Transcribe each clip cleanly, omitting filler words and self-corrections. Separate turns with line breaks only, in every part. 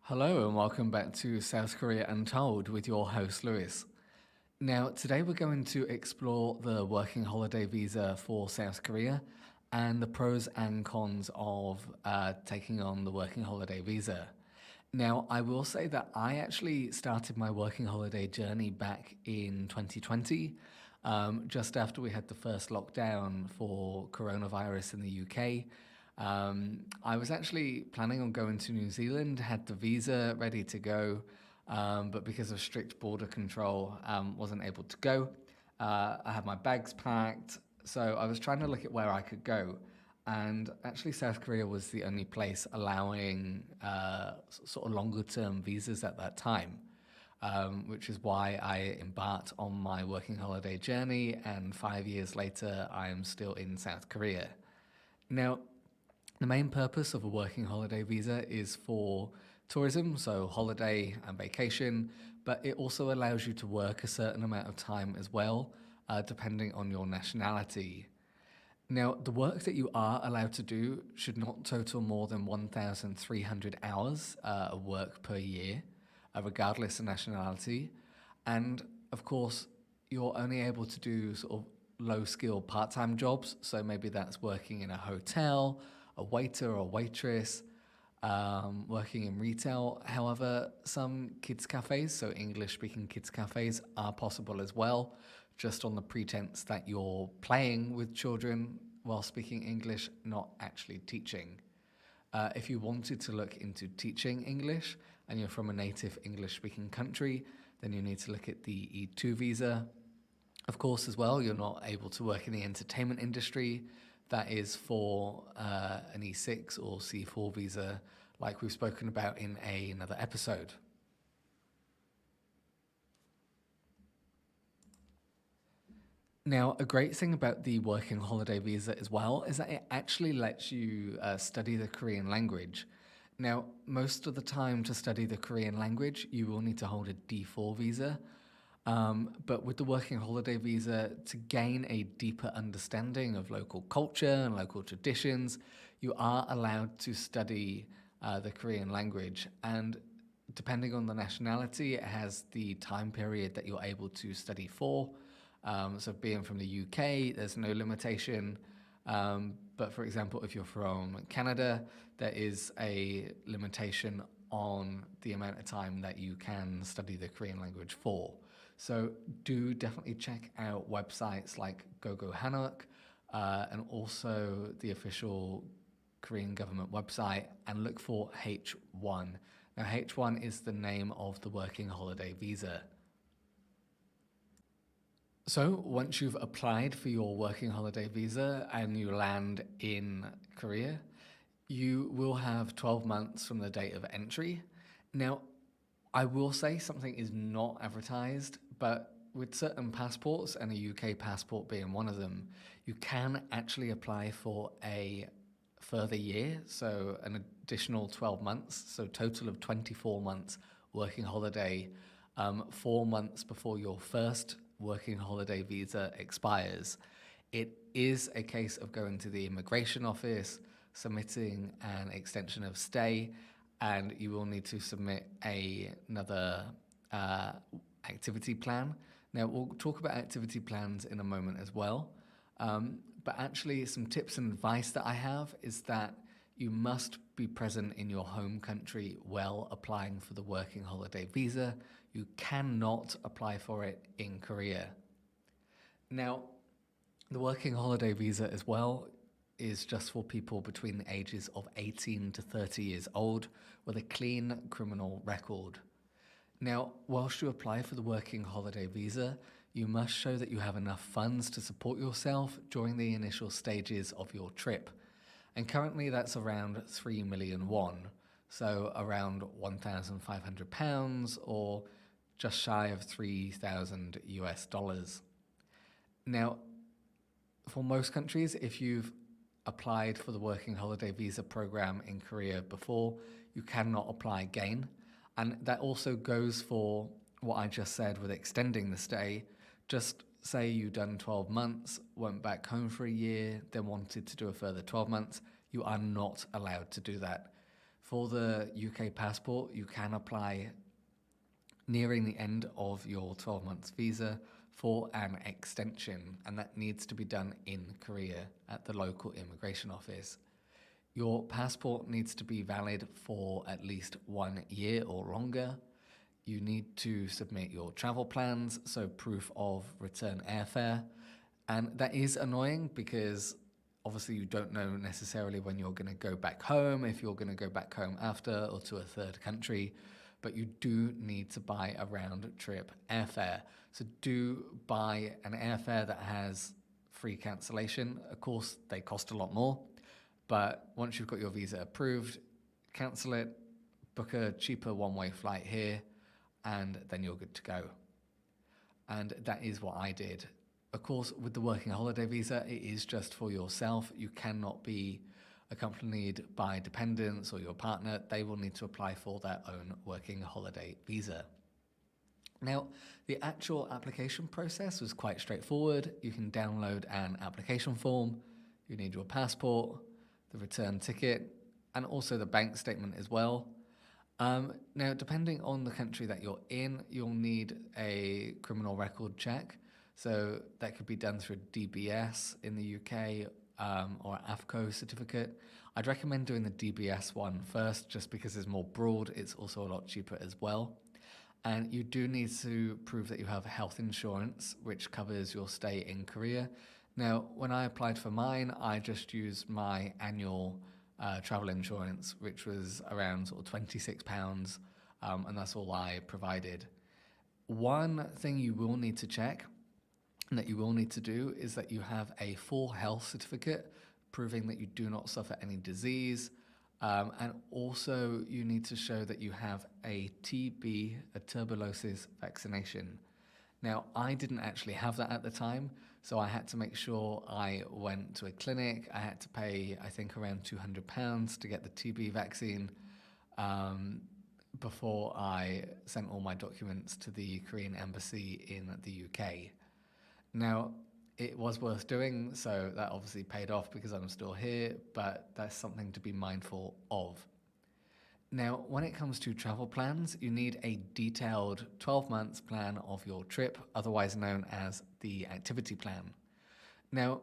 Hello and welcome back to South Korea Untold with your host Lewis. Now, today we're going to explore the working holiday visa for South Korea and the pros and cons of taking on the working holiday visa. Now, I will say that I actually started my working holiday journey back in 2020, just after we had the first lockdown for coronavirus in the UK. I was actually planning on going to New Zealand, had the visa ready to go, but because of strict border control, wasn't able to go. I had my bags packed, so I was trying to look at where I could go. And actually, South Korea was the only place allowing sort of longer term visas at that time, which is why I embarked on my working holiday journey. And 5 years later, I am still in South Korea. Now, the main purpose of a working holiday visa is for tourism, so holiday and vacation, but it also allows you to work a certain amount of time as well, depending on your nationality. Now, the work that you are allowed to do should not total more than 1,300 hours of work per year, regardless of nationality. And of course, you're only able to do sort of low skill part time jobs. So maybe that's working in a hotel, a waiter or waitress, working in retail. However, some kids' cafes, so English speaking kids' cafes, are possible as well, just on the pretense that you're playing with children while speaking English, not actually teaching. If you wanted to look into teaching English and you're from a native English speaking country, then you need to look at the E2 visa. Of course, as well, you're not able to work in the entertainment industry. That is for an E6 or C4 visa, like we've spoken about in another episode. Now, a great thing about the working holiday visa as well is that it actually lets you study the Korean language. Now, most of the time to study the Korean language, you will need to hold a D4 visa. But with the working holiday visa, to gain a deeper understanding of local culture and local traditions, you are allowed to study the Korean language. And depending on the nationality, it has the time period that you're able to study for. So, being from the UK, there's no limitation. But for example, if you're from Canada, there is a limitation on the amount of time that you can study the Korean language for. So do definitely check out websites like Gogo Hanok and also the official Korean government website and look for H1. Now, H1 is the name of the working holiday visa. So once you've applied for your working holiday visa and you land in Korea, you will have 12 months from the date of entry. Now, I will say something is not advertised, but with certain passports, and a UK passport being one of them, you can actually apply for a further year, so an additional 12 months, so total of 24 months working holiday, 4 months before your first working holiday visa expires. It is a case of going to the immigration office, submitting an extension of stay, and you will need to submit another activity plan. Now, we'll talk about activity plans in a moment as well. But actually, some tips and advice that I have is that you must be present in your home country while applying for the working holiday visa. You cannot apply for it in Korea. Now, the working holiday visa as well is just for people between the ages of 18 to 30 years old with a clean criminal record. Now, whilst you apply for the working holiday visa, you must show that you have enough funds to support yourself during the initial stages of your trip. And currently that's around 3 million won, so around £1,500 or just shy of 3,000 US dollars. Now, for most countries, if you've applied for the working holiday visa program in Korea before, you cannot apply again. And that also goes for what I just said with extending the stay. Just say you've done 12 months, went back home for a year, then wanted to do a further 12 months, you are not allowed to do that. For the UK passport, you can apply nearing the end of your 12 months visa for an extension, and that needs to be done in Korea at the local immigration office. Your passport needs to be valid for at least 1 year or longer. You need to submit your travel plans, so proof of return airfare. And that is annoying because obviously you don't know necessarily when you're going to go back home, if you're going to go back home after or to a third country, but you do need to buy a round trip airfare. So do buy an airfare that has free cancellation. Of course, they cost a lot more, but once you've got your visa approved, cancel it, book a cheaper one-way flight here, and then you're good to go. And that is what I did. Of course, with the working holiday visa, it is just for yourself. You cannot be accompanied by dependents or your partner. They will need to apply for their own working holiday visa. Now, the actual application process was quite straightforward. You can download an application form. You need your passport, the return ticket, and also the bank statement as well. Now, depending on the country that you're in, you'll need a criminal record check. So that could be done through DBS in the UK or AFCO certificate. I'd recommend doing the DBS one first just because it's more broad. It's also a lot cheaper as well. And you do need to prove that you have health insurance, which covers your stay in Korea. Now, when I applied for mine, I just used my annual travel insurance, which was around sort of £26, and that's all I provided. One thing you will need to check and that you will need to do is that you have a full health certificate proving that you do not suffer any disease, and also you need to show that you have a TB, a tuberculosis vaccination. Now, I didn't actually have that at the time, so I had to make sure I went to a clinic. I had to pay, I think, around £200 to get the TB vaccine before I sent all my documents to the Korean embassy in the UK. Now, it was worth doing, so that obviously paid off because I'm still here, but that's something to be mindful of. Now, when it comes to travel plans, you need a detailed 12 months plan of your trip, otherwise known as the activity plan. Now,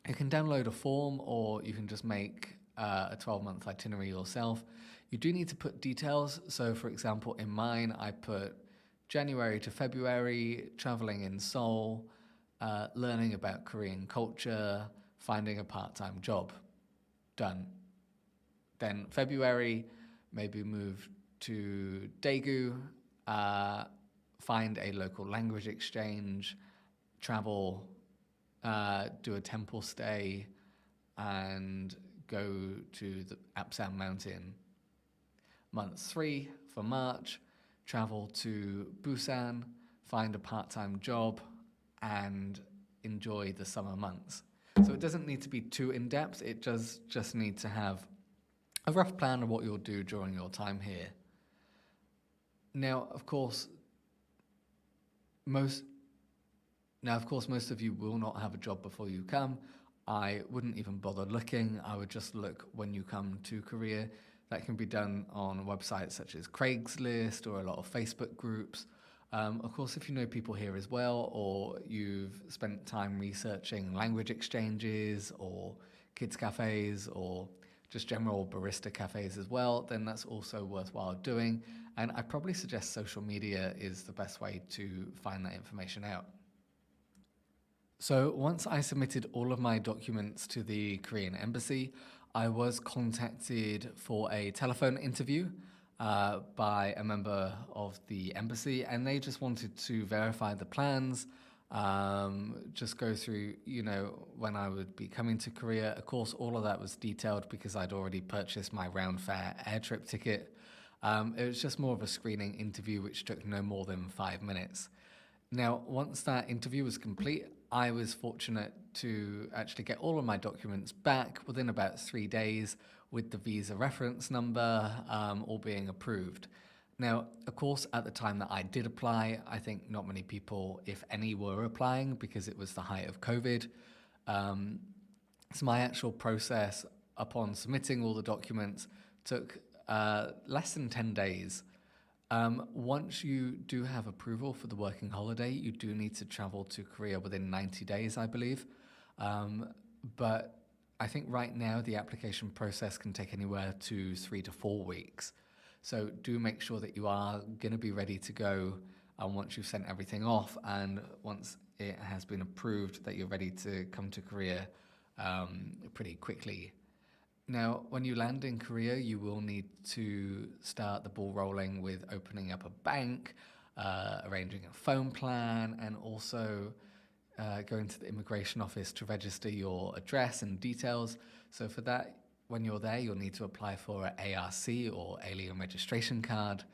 you can download a form or you can just make a 12-month itinerary yourself. You do need to put details. So, for example, in mine, I put January to February, traveling in Seoul, learning about Korean culture, finding a part-time job. Done. Then February, maybe move to Daegu, find a local language exchange, travel, do a temple stay, and go to the Apsan mountain. Month 3 for March, travel to Busan, find a part-time job, and enjoy the summer months. So it doesn't need to be too in-depth, it does just need to have a rough plan of what you'll do during your time here. Now, of course, most of you will not have a job before you come. I wouldn't even bother looking. I would just look when you come to Korea. That can be done on websites such as Craigslist or a lot of Facebook groups. Of course, if you know people here as well, or you've spent time researching language exchanges or kids cafes or just general barista cafes as well, then that's also worthwhile doing. And I probably suggest social media is the best way to find that information out. So once I submitted all of my documents to the Korean embassy, I was contacted for a telephone interview by a member of the embassy, and they just wanted to verify the plans, just go through, when I would be coming to Korea. Of course, all of that was detailed because I'd already purchased my round fare air trip ticket. It was just more of a screening interview, which took no more than 5 minutes. Now, once that interview was complete, I was fortunate to actually get all of my documents back within about 3 days with the visa reference number all being approved. Now, of course, at the time that I did apply, I think not many people, if any, were applying because it was the height of COVID. So my actual process upon submitting all the documents took less than 10 days. Once you do have approval for the working holiday, you do need to travel to Korea within 90 days, I believe. But I think right now the application process can take anywhere to 3 to 4 weeks. So do make sure that you are going to be ready to go once you've sent everything off, and once it has been approved, that you're ready to come to Korea pretty quickly. Now, when you land in Korea, you will need to start the ball rolling with opening up a bank, arranging a phone plan, and also going to the immigration office to register your address and details. So for that, when you're there, you'll need to apply for an ARC or Alien Registration Card.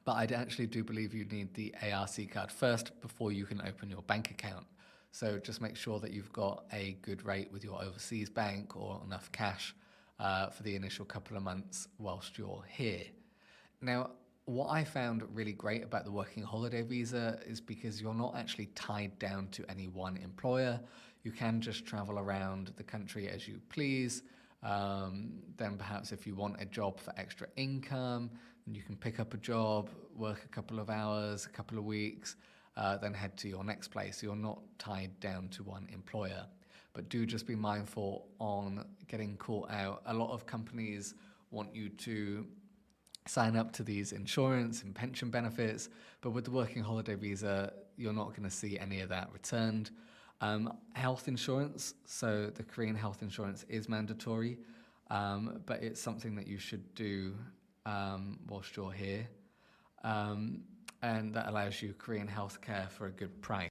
But I actually do believe you need the ARC card first before you can open your bank account. So just make sure that you've got a good rate with your overseas bank or enough cash for the initial couple of months whilst you're here. Now, what I found really great about the working holiday visa is because you're not actually tied down to any one employer. You can just travel around the country as you please. Then perhaps if you want a job for extra income, you can pick up a job, work a couple of hours, a couple of weeks, then head to your next place. You're not tied down to one employer. But do just be mindful on getting caught out. A lot of companies want you to sign up to these insurance and pension benefits, but with the working holiday visa, you're not going to see any of that returned. Health insurance, so the Korean health insurance is mandatory, but it's something that you should do whilst you're here, and that allows you Korean healthcare for a good price.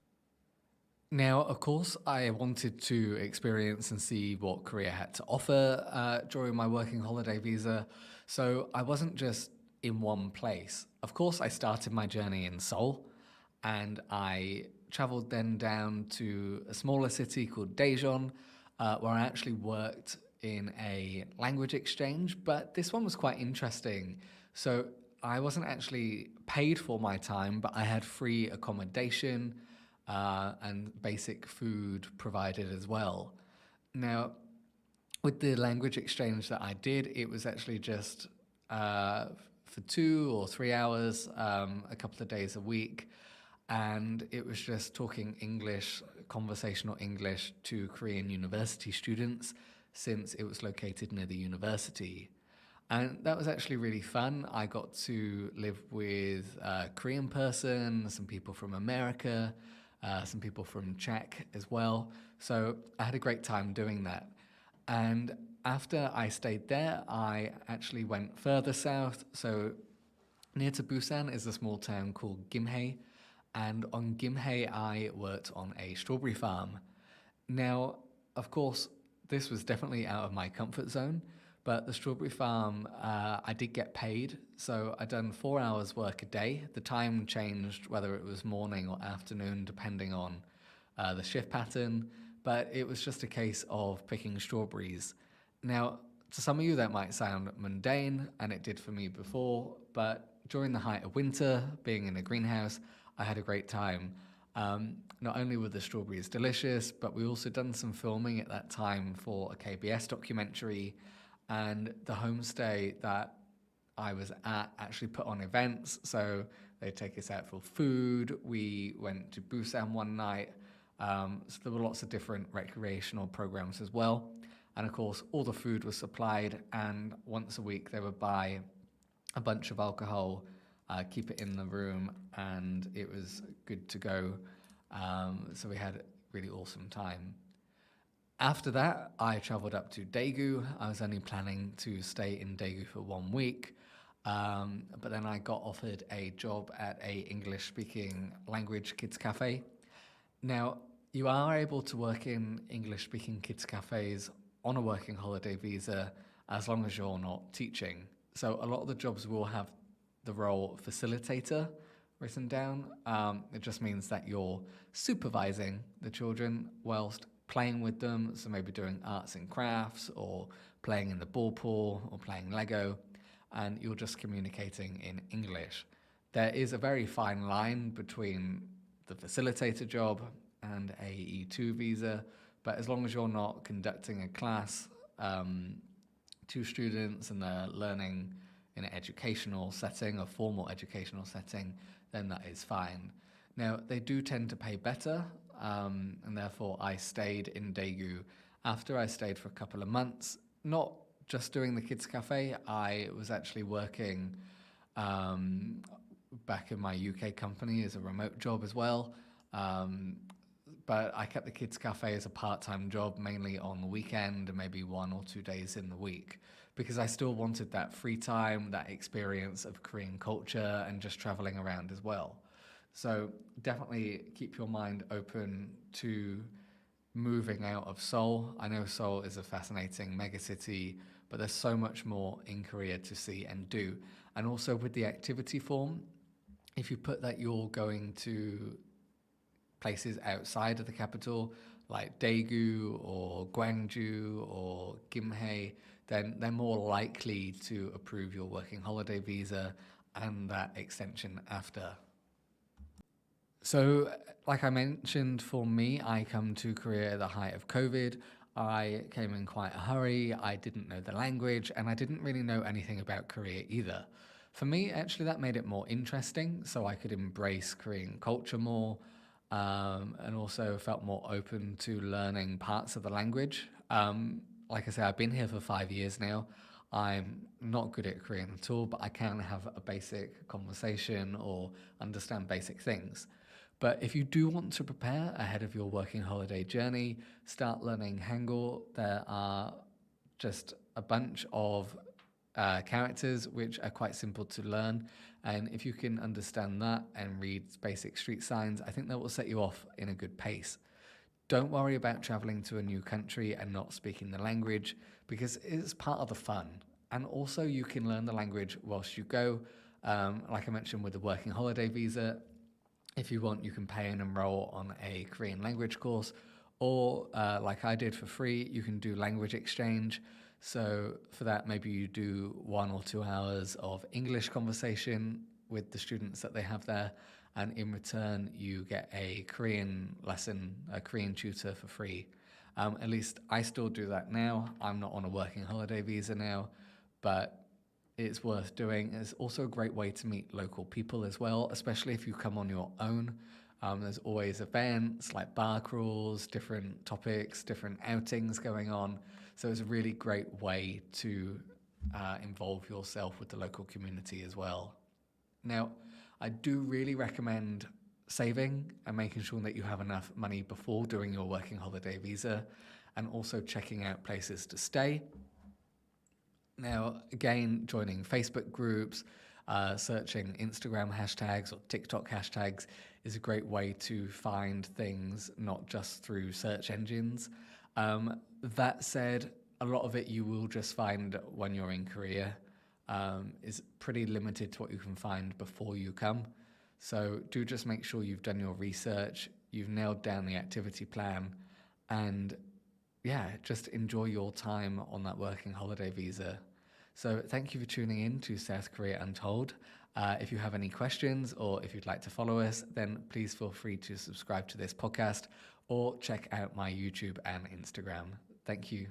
Now, of course, I wanted to experience and see what Korea had to offer during my working holiday visa, so I wasn't just in one place. Of course, I started my journey in Seoul, and I traveled then down to a smaller city called Daejeon, where I actually worked in a language exchange, but this one was quite interesting. So I wasn't actually paid for my time, but I had free accommodation and basic food provided as well. Now, with the language exchange that I did, it was actually just for 2 or 3 hours, a couple of days a week. And it was just talking English, conversational English to Korean university students, since it was located near the university. And that was actually really fun. I got to live with a Korean person, some people from America, some people from Czech as well. So I had a great time doing that. And after I stayed there, I actually went further south. So near to Busan is a small town called Gimhae. And on Gimhae, I worked on a strawberry farm. Now, of course, this was definitely out of my comfort zone, but the strawberry farm, I did get paid. So I'd done 4 hours work a day. The time changed whether it was morning or afternoon, depending on the shift pattern, but it was just a case of picking strawberries. Now, to some of you, that might sound mundane, and it did for me before, but during the height of winter, being in a greenhouse, I had a great time. Not only were the strawberries delicious, but we also done some filming at that time for a KBS documentary, and the homestay that I was at actually put on events, so they'd take us out for food. We went to Busan one night, so there were lots of different recreational programs as well. And of course, all the food was supplied, and once a week they would buy a bunch of alcohol, keep it in the room, and it was good to go. So we had a really awesome time. After that, I traveled up to Daegu. I was only planning to stay in Daegu for 1 week, but then I got offered a job at a English-speaking language kids cafe. Now, you are able to work in English-speaking kids cafes on a working holiday visa as long as you're not teaching. So a lot of the jobs will have the role facilitator written down. It just means that you're supervising the children whilst playing with them, so maybe doing arts and crafts or playing in the ball pool or playing Lego, and you're just communicating in English. There is a very fine line between the facilitator job and a E2 visa, but as long as you're not conducting a class, to students and they're learning in an educational setting, a formal educational setting, then that is fine. Now, they do tend to pay better, and therefore I stayed in Daegu after I stayed for a couple of months, not just doing the kids cafe. I was actually working um, back in my UK company as a remote job as well. Um, but I kept the kids cafe as a part-time job, mainly on the weekend and maybe 1 or 2 days in the week, because I still wanted that free time, that experience of Korean culture and just traveling around as well. So definitely keep your mind open to moving out of Seoul. I know Seoul is a fascinating megacity, but there's so much more in Korea to see and do. And also with the activity form, if you put that you're going to places outside of the capital, like Daegu or Gwangju or Gimhae, then they're more likely to approve your working holiday visa and that extension after. So, like I mentioned, for me, I come to Korea at the height of COVID. I came in quite a hurry. I didn't know the language, and I didn't really know anything about Korea either. For me, actually, that made it more interesting, so I could embrace Korean culture more, and also felt more open to learning parts of the language. Like I say, I've been here for 5 years now. I'm not good at Korean at all, but I can have a basic conversation or understand basic things. But if you do want to prepare ahead of your working holiday journey, start learning Hangul. There are just a bunch of characters which are quite simple to learn. And if you can understand that and read basic street signs, I think that will set you off in a good pace. Don't worry about traveling to a new country and not speaking the language because it's part of the fun. And also, you can learn the language whilst you go. Like I mentioned with the working holiday visa, if you want, you can pay and enroll on a Korean language course, or like I did for free, you can do language exchange. So for that, maybe you do 1 or 2 hours of English conversation with the students that they have there, and in return, you get a Korean lesson, a Korean tutor for free. At least I still do that now. I'm not on a working holiday visa now, but it's worth doing. It's also a great way to meet local people as well, especially if you come on your own. There's always events like bar crawls, different topics, different outings going on. So it's a really great way to involve yourself with the local community as well. Now, I do really recommend saving and making sure that you have enough money before doing your working holiday visa, and also checking out places to stay. Now, again, joining Facebook groups, searching Instagram hashtags or TikTok hashtags is a great way to find things, not just through search engines. That said, a lot of it you will just find when you're in Korea. Is pretty limited to what you can find before you come. So do just make sure you've done your research, you've nailed down the activity plan, and yeah, just enjoy your time on that working holiday visa. So thank you for tuning in to South Korea Untold. If you have any questions or if you'd like to follow us, then please feel free to subscribe to this podcast or check out my YouTube and Instagram. Thank you.